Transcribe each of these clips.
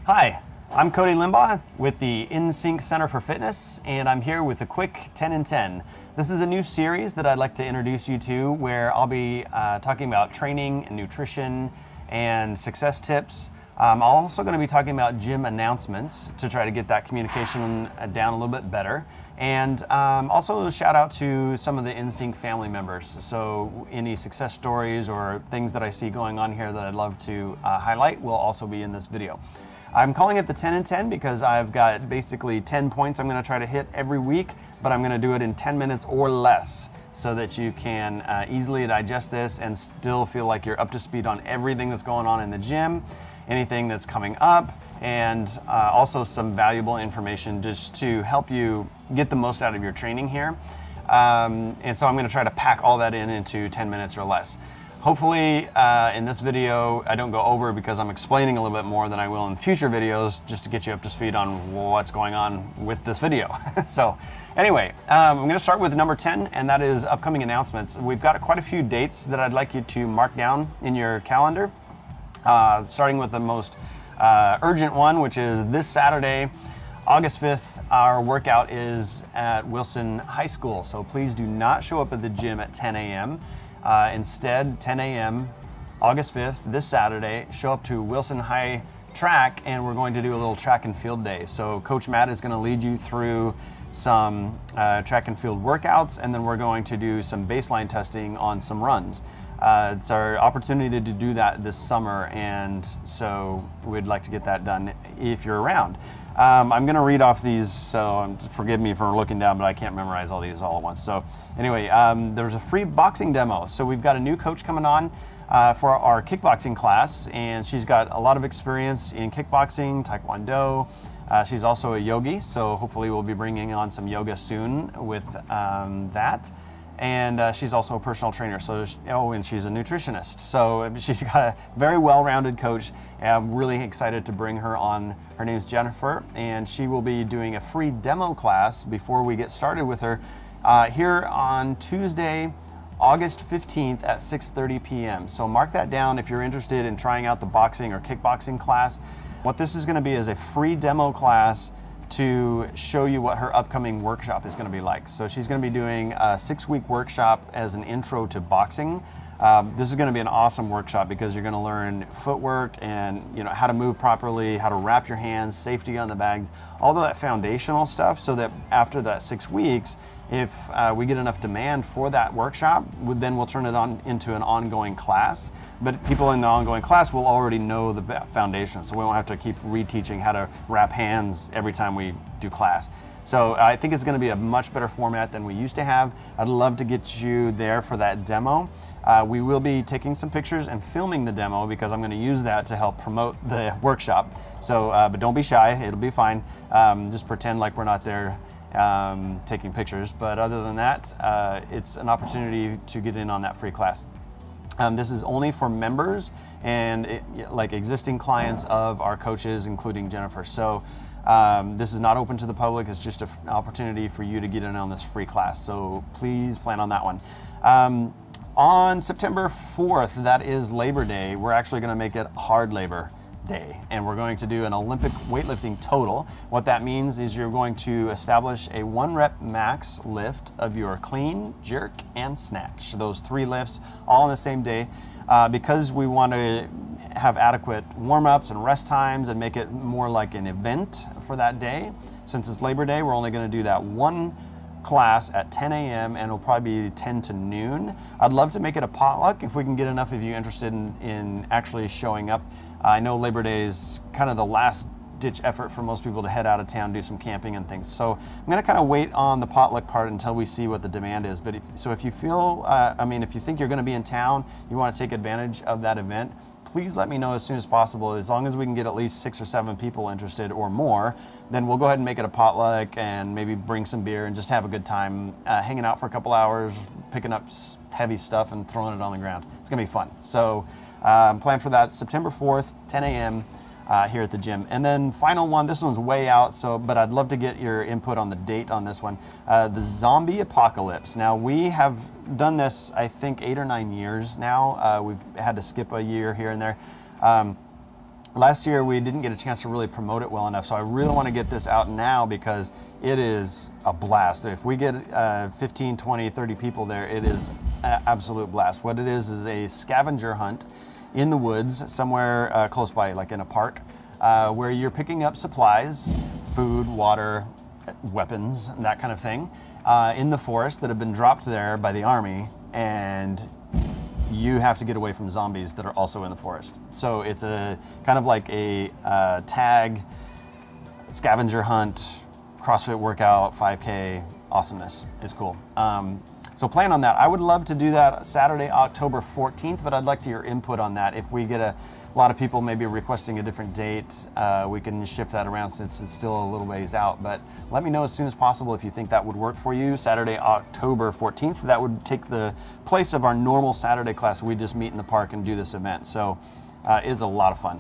Hi, I'm Cody Limbaugh with the InSync Center for Fitness, and I'm here with a quick 10 in 10. This is a new series that I'd like to introduce you to where I'll be talking about training and nutrition and success tips. I'm also going to be talking about gym announcements to try to get that communication down a little bit better. And also shout out to some of the InSync family members. So any success stories or things that I see going on here that I'd love to highlight will also be in this video. I'm calling it the 10 in 10 because I've got basically 10 points I'm going to try to hit every week, but I'm going to do it in 10 minutes or less so that you can easily digest this and still feel like you're up to speed on everything that's going on in the gym, anything that's coming up, and also some valuable information just to help you get the most out of your training here. And so I'm going to try to pack all that into 10 minutes or less. Hopefully in this video I don't go over because I'm explaining a little bit more than I will in future videos just to get you up to speed on what's going on with this video. So anyway, I'm going to start with number 10, and that is upcoming announcements. We've got quite a few dates that I'd like you to mark down in your calendar, starting with the most urgent one, which is this Saturday, August 5th. Our workout is at Wilson High School, so please do not show up at the gym at 10 a.m. Instead, 10 a.m. August 5th, this Saturday, show up to Wilson High Track, and we're going to do a little track and field day. So Coach Matt is going to lead you through some track and field workouts, and then we're going to do some baseline testing on some runs. It's our opportunity to do that this summer, and so we'd like to get that done if you're around. I'm going to read off these, so forgive me for looking down, but I can't memorize all these all at once. So anyway, there's a free boxing demo. So we've got a new coach coming on for our kickboxing class, and she's got a lot of experience in kickboxing, taekwondo. She's also a yogi, so hopefully we'll be bringing on some yoga soon with that. And she's also a personal trainer, and she's a nutritionist. So she's got a very well-rounded coach. I'm really excited to bring her on. Her name's Jennifer, and she will be doing a free demo class before we get started with her here on Tuesday, August 15th at 6:30 p.m. So mark that down if you're interested in trying out the boxing or kickboxing class. What this is going to be is a free demo class to show you what her upcoming workshop is going to be like. So she's going to be doing a 6-week workshop as an intro to boxing. This is going to be an awesome workshop because you're going to learn footwork and how to move properly, how to wrap your hands, safety on the bags, all of that foundational stuff, so that after that 6 weeks, if we get enough demand for that workshop, then we'll turn it on into an ongoing class. But people in the ongoing class will already know the foundation, so we won't have to keep reteaching how to wrap hands every time we do class. So I think it's going to be a much better format than we used to have. I'd love to get you there for that demo. We will be taking some pictures and filming the demo because I'm going to use that to help promote the workshop. So, but don't be shy, it'll be fine. Just pretend like we're not there taking pictures. But other than that, it's an opportunity to get in on that free class. This is only for members and like existing clients of our coaches, including Jennifer. So this is not open to the public. It's just an opportunity for you to get in on this free class. So please plan on that one. On September 4th, that is Labor Day, we're actually going to make it Hard Labor Day, and we're going to do an Olympic weightlifting total. What that means is you're going to establish a 1 rep max lift of your clean, jerk, and snatch. Those 3 lifts all on the same day, because we want to have adequate warm-ups and rest times and make it more like an event for that day. Since it's Labor Day, we're only going to do that one class at 10 a.m. and it'll probably be 10 to noon. I'd love to make it a potluck if we can get enough of you interested in actually showing up. I know Labor Day is kind of the last ditch effort for most people to head out of town, do some camping and things. So I'm going to kind of wait on the potluck part until we see what the demand is. But if you feel, if you think you're going to be in town, you want to take advantage of that event, please let me know as soon as possible. As long as we can get at least 6 or 7 people interested or more, then we'll go ahead and make it a potluck and maybe bring some beer and just have a good time hanging out for a couple hours, picking up heavy stuff and throwing it on the ground. It's going to be fun. So plan for that September 4th, 10 a.m. Here at the gym. And then final one, this one's way out, but I'd love to get your input on the date on this one. The zombie apocalypse. Now we have done this, I think 8 or 9 years now. We've had to skip a year here and there. Last year we didn't get a chance to really promote it well enough, so I really want to get this out now because it is a blast. If we get 15, 20, 30 people there, it is an absolute blast. What it is a scavenger hunt in the woods, somewhere close by, like in a park, where you're picking up supplies, food, water, weapons, and that kind of thing, in the forest that have been dropped there by the army, and you have to get away from zombies that are also in the forest. So it's a kind of like a tag, scavenger hunt, CrossFit workout, 5K, awesomeness. It's cool. So plan on that. I would love to do that Saturday, October 14th, but I'd like your input on that. If we get a lot of people maybe requesting a different date, we can shift that around since it's still a little ways out. But let me know as soon as possible if you think that would work for you. Saturday, October 14th. That would take the place of our normal Saturday class. We just meet in the park and do this event. So it's a lot of fun.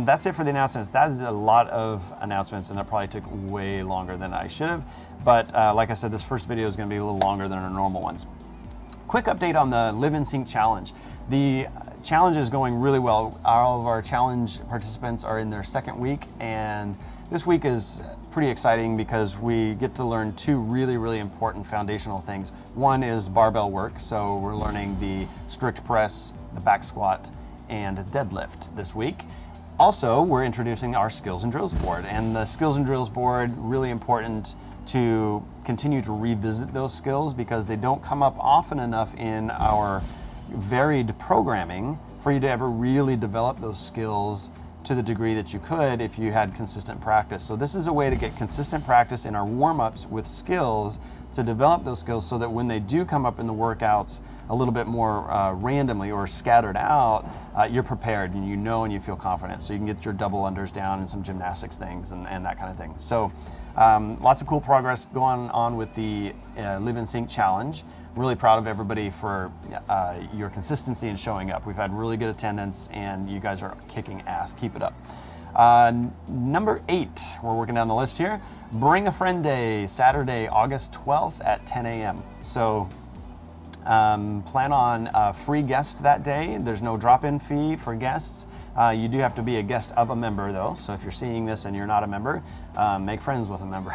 That's it for the announcements. That is a lot of announcements, and that probably took way longer than I should have. But like I said, this first video is going to be a little longer than our normal ones. Quick update on the Live in Sync challenge. The challenge is going really well. All of our challenge participants are in their second week, and this week is pretty exciting because we get to learn two really, really important foundational things. One is barbell work, so we're learning the strict press, the back squat, and deadlift this week. Also, we're introducing our skills and drills board, and the skills and drills board, really important to continue to revisit those skills because they don't come up often enough in our varied programming for you to ever really develop those skills to the degree that you could if you had consistent practice. So this is a way to get consistent practice in our warm-ups with skills to develop those skills so that when they do come up in the workouts a little bit more randomly or scattered out, you're prepared and you know and you feel confident. So you can get your double unders down and some gymnastics things and that kind of thing. So lots of cool progress going on with the Live in Sync challenge. Really proud of everybody for your consistency in showing up. We've had really good attendance and you guys are kicking ass. Keep it up. Number 8, we're working down the list here. Bring a Friend Day, Saturday, August 12th at 10 a.m. So plan on a free guest that day. There's no drop-in fee for guests. You do have to be a guest of a member though. So if you're seeing this and you're not a member, make friends with a member.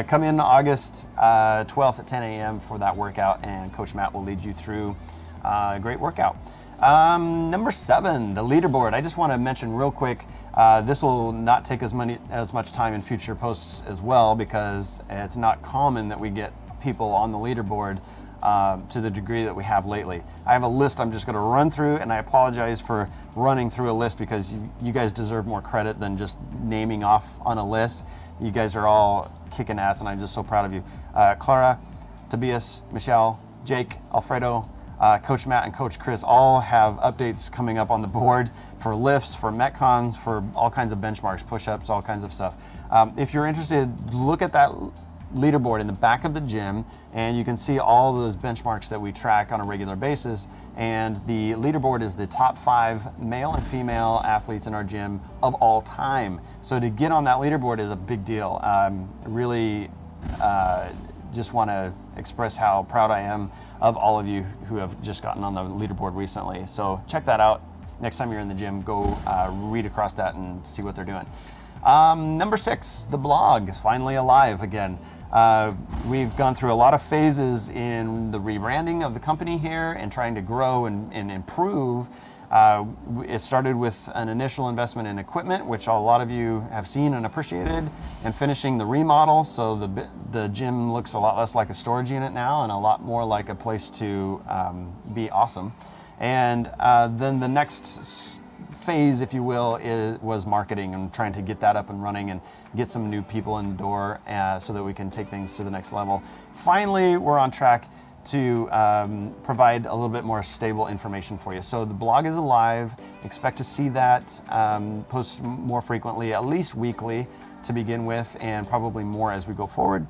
Come in August 12th at 10 a.m. for that workout, and Coach Matt will lead you through a great workout. Number 7, the leaderboard. I just want to mention real quick, this will not take as much time in future posts as well because it's not common that we get people on the leaderboard to the degree that we have lately. I have a list I'm just going to run through, and I apologize for running through a list because you guys deserve more credit than just naming off on a list. You guys are all kicking ass, and I'm just so proud of you. Clara, Tobias, Michel, Jake, Alfredo, Coach Matt and Coach Chris all have updates coming up on the board for lifts, for Metcons, for all kinds of benchmarks, push-ups, all kinds of stuff. If you're interested, look at that leaderboard in the back of the gym, and you can see all those benchmarks that we track on a regular basis. And the leaderboard is the top 5 male and female athletes in our gym of all time. So to get on that leaderboard is a big deal. Really just want to express how proud I am of all of you who have just gotten on the leaderboard recently. So check that out. Next time you're in the gym, go read across that and see what they're doing. Number 6, the blog is finally alive again. We've gone through a lot of phases in the rebranding of the company here and trying to grow and improve. It started with an initial investment in equipment, which a lot of you have seen and appreciated, and finishing the remodel. So the gym looks a lot less like a storage unit now and a lot more like a place to be awesome. And then the next phase, if you will, was marketing and trying to get that up and running and get some new people in the door so that we can take things to the next level. Finally, we're on track to provide a little bit more stable information for you. So the blog is alive. Expect to see that post more frequently, at least weekly to begin with, and probably more as we go forward.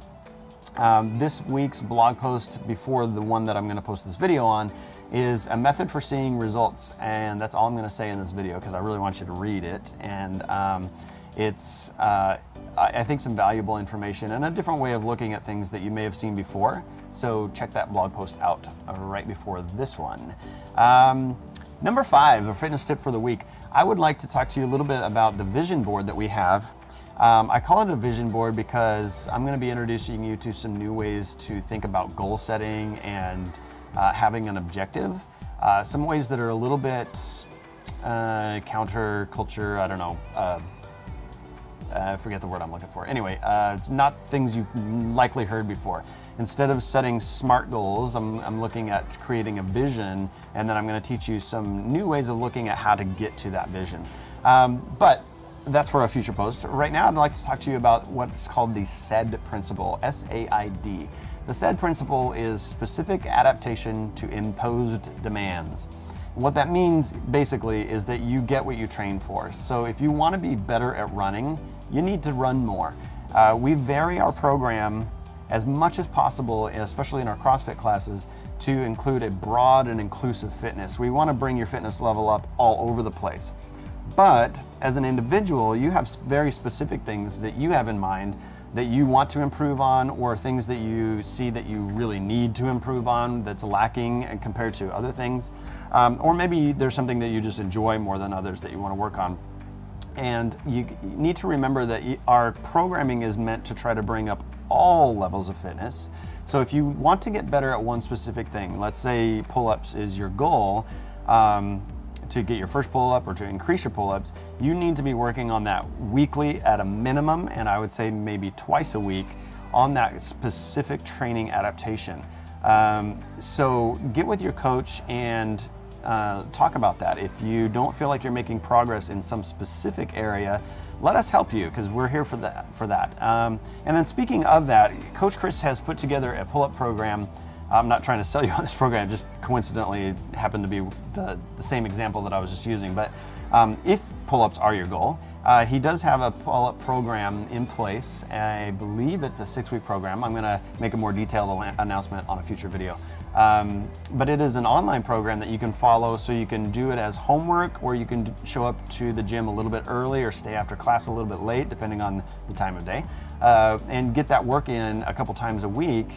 This week's blog post, before the one that I'm going to post this video on, is a method for seeing results, and that's all I'm going to say in this video because I really want you to read it. And it's I think some valuable information and a different way of looking at things that you may have seen before. So check that blog post out right before this one. Number 5, a fitness tip for the week. I would like to talk to you a little bit about the vision board that we have. I call it a vision board because I'm going to be introducing you to some new ways to think about goal setting and having an objective. Some ways that are a little bit counter culture, I don't know, I forget the word I'm looking for. Anyway, it's not things you've likely heard before. Instead of setting SMART goals, I'm looking at creating a vision, and then I'm going to teach you some new ways of looking at how to get to that vision. But that's for a future post. Right now, I'd like to talk to you about what's called the SAID principle, S-A-I-D. The SAID principle is specific adaptation to imposed demands. What that means basically is that you get what you train for. So if you want to be better at running, you need to run more. We vary our program as much as possible, especially in our CrossFit classes, to include a broad and inclusive fitness. We want to bring your fitness level up all over the place. But as an individual, you have very specific things that you have in mind that you want to improve on, or things that you see that you really need to improve on that's lacking compared to other things. Or maybe there's something that you just enjoy more than others that you want to work on. And you need to remember that our programming is meant to try to bring up all levels of fitness. So if you want to get better at one specific thing, let's say pull-ups is your goal, to get your first pull-up or to increase your pull-ups, you need to be working on that weekly at a minimum, and I would say maybe twice a week on that specific training adaptation. So get with your coach and talk about that. If you don't feel like you're making progress in some specific area, let us help you, because we're here for that. And then speaking of that, Coach Chris has put together a pull-up program. I'm not trying to sell you on this program, just coincidentally happened to be the same example that I was just using. But if pull-ups are your goal, he does have a pull-up program in place. I believe it's a 6-week program. I'm gonna make a more detailed announcement on a future video. But it is an online program that you can follow, so you can do it as homework, or you can show up to the gym a little bit early or stay after class a little bit late, depending on the time of day, and get that work in a couple times a week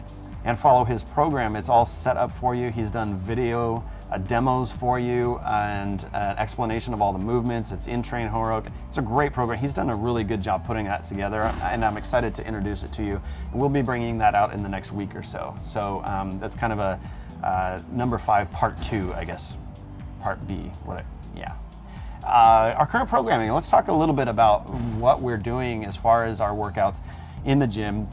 and follow his program. It's all set up for you. He's done video demos for you and an explanation of all the movements. It's in train homework. It's a great program. He's done a really good job putting that together, and I'm excited to introduce it to you. And we'll be bringing that out in the next week or so. So that's kind of a number 5, part 2, I guess, part B. Our current programming. Let's talk a little bit about what we're doing as far as our workouts in the gym.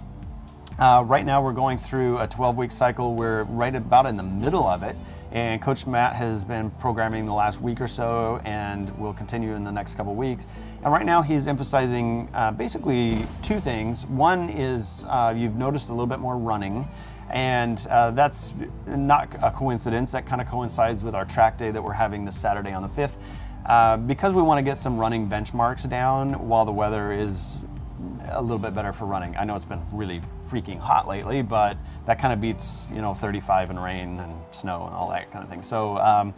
Right now we're going through a 12-week cycle. We're right about in the middle of it, and Coach Matt has been programming the last week or so, and will continue in the next couple weeks. And right now he's emphasizing basically 2 things. One is you've noticed a little bit more running, and that's not a coincidence. That kind of coincides with our track day that we're having this Saturday on the 5th, because we want to get some running benchmarks down while the weather is a little bit better for running. I know it's been really freaking hot lately, but that kind of beats 35 and rain and snow and all that kind of thing. So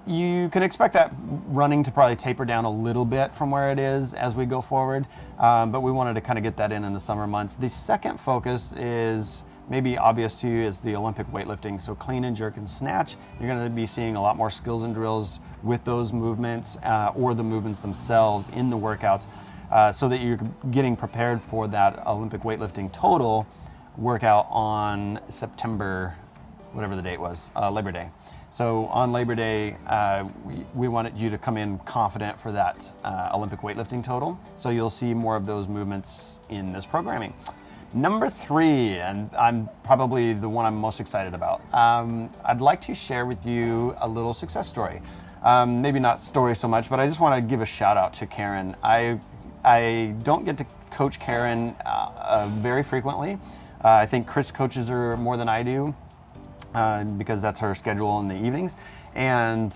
you can expect that running to probably taper down a little bit from where it is as we go forward, but we wanted to kind of get that in the summer months. The second focus is maybe obvious to you, is the Olympic weightlifting. So clean and jerk and snatch. You're going to be seeing a lot more skills and drills with those movements, or the movements themselves in the workouts. So that you're getting prepared for that Olympic weightlifting total workout on September, whatever the date was, Labor Day. So on Labor Day, we wanted you to come in confident for that Olympic weightlifting total. So you'll see more of those movements in this programming. Number 3, and I'm probably the one I'm most excited about. I'd like to share with you a little success story. Maybe not story so much, but I just want to give a shout out to Karen. I don't get to coach Karen very frequently. I think Chris coaches her more than I do, because that's her schedule in the evenings. And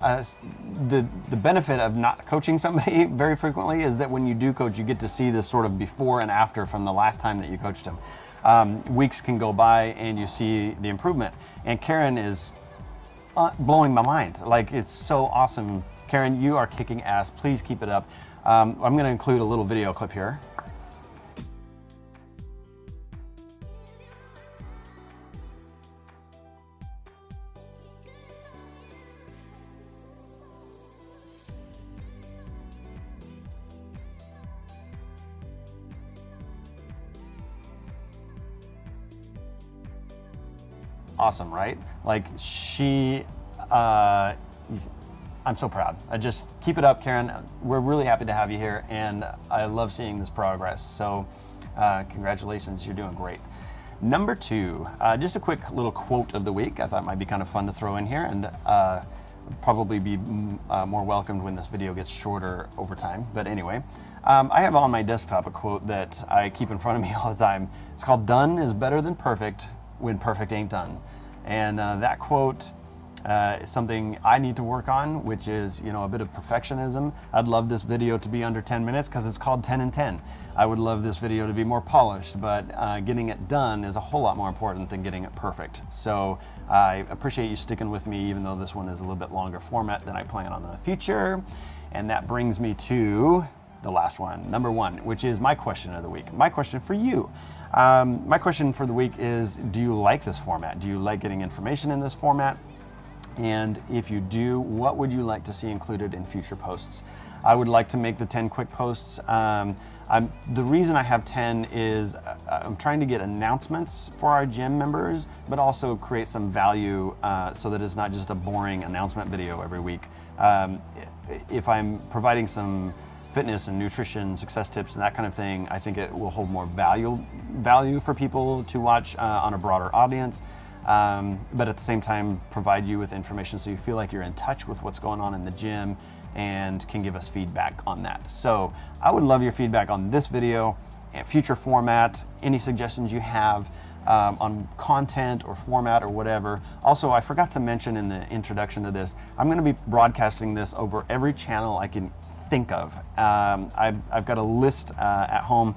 the benefit of not coaching somebody very frequently is that when you do coach, you get to see this sort of before and after from the last time that you coached them. Weeks can go by and you see the improvement. And Karen is blowing my mind. Like, it's so awesome. Karen, you are kicking ass. Please keep it up. I'm going to include a little video clip here. awesome, right? Like I'm so proud. I just keep it up, Karen. We're really happy to have you here, and I love seeing this progress. So congratulations, you're doing great. Number 2, just a quick little quote of the week. I thought it might be kind of fun to throw in here, and probably be more welcomed when this video gets shorter over time. But anyway, I have on my desktop a quote that I keep in front of me all the time. It's called "Done is better than perfect when perfect ain't done." And that quote is something I need to work on, which is, a bit of perfectionism. I'd love this video to be under 10 minutes because it's called 10 and 10. I would love this video to be more polished, but getting it done is a whole lot more important than getting it perfect. So I appreciate you sticking with me, even though this one is a little bit longer format than I plan on the future. And that brings me to the last one, number 1, which is my question of the week. My question for you. My question for the week is, do you like this format? Do you like getting information in this format? And if you do, what would you like to see included in future posts? I would like to make the 10 quick posts. The reason I have 10 is I'm trying to get announcements for our gym members, but also create some value so that it's not just a boring announcement video every week. If I'm providing some fitness and nutrition, success tips and that kind of thing, I think it will hold more value for people to watch on a broader audience. But at the same time, provide you with information so you feel like you're in touch with what's going on in the gym and can give us feedback on that. So I would love your feedback on this video and future format, any suggestions you have on content or format or whatever. Also, I forgot to mention in the introduction to this, I'm going to be broadcasting this over every channel I can think of. I've got a list at home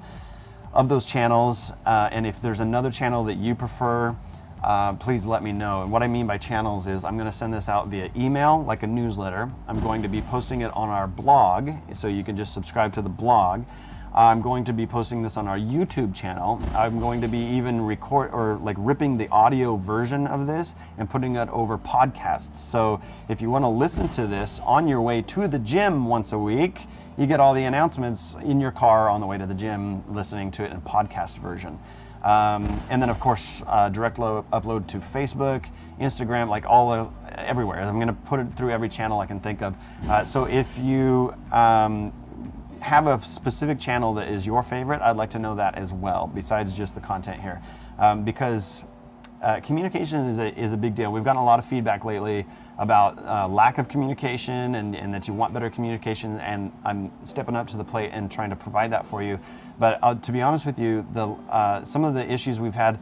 of those channels, and if there's another channel that you prefer, please let me know. And what I mean by channels is I'm going to send this out via email, like a newsletter. I'm going to be posting it on our blog, so you can just subscribe to the blog. I'm going to be posting this on our YouTube channel. I'm going to be even ripping the audio version of this and putting it over podcasts. So if you want to listen to this on your way to the gym once a week, you get all the announcements in your car on the way to the gym, listening to it in podcast version. And then of course, direct upload to Facebook, Instagram, everywhere. I'm going to put it through every channel I can think of. So if you have a specific channel that is your favorite, I'd like to know that as well, besides just the content here. Because communication is a big deal. We've gotten a lot of feedback lately about lack of communication and that you want better communication, and I'm stepping up to the plate and trying to provide that for you. But to be honest with you, some of the issues we've had,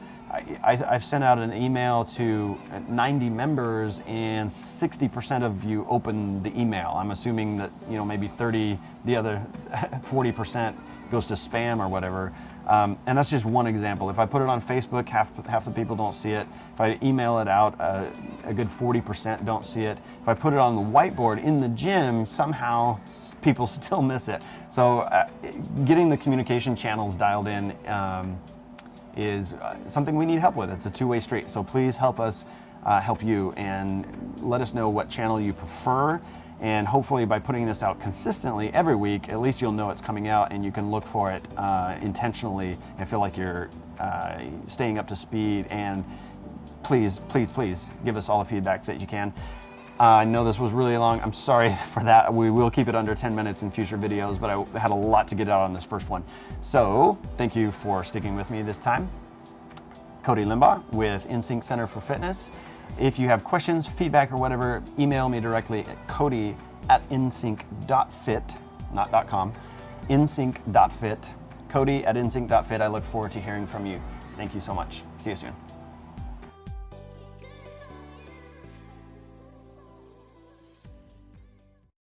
I've sent out an email to 90 members and 60% of you open the email. I'm assuming that maybe the other 40% goes to spam or whatever. And that's just one example. If I put it on Facebook, half the people don't see it. If I email it out, a good 40% don't see it. If I put it on the whiteboard in the gym, somehow people still miss it. So getting the communication channels dialed in is something we need help with. It's a two-way street. So please help us help you, and let us know what channel you prefer. And hopefully by putting this out consistently every week, at least you'll know it's coming out and you can look for it intentionally and feel like you're staying up to speed. And please, please, please give us all the feedback that you can. I know this was really long. I'm sorry for that. We will keep it under 10 minutes in future videos, but I had a lot to get out on this first one. So thank you for sticking with me this time. Cody Limbaugh with InSync Center for Fitness. If you have questions, feedback, or whatever, email me directly at cody@InSync.FIT, not .com, InSync.FIT, Cody@InSync.FIT. I look forward to hearing from you. Thank you so much. See you soon.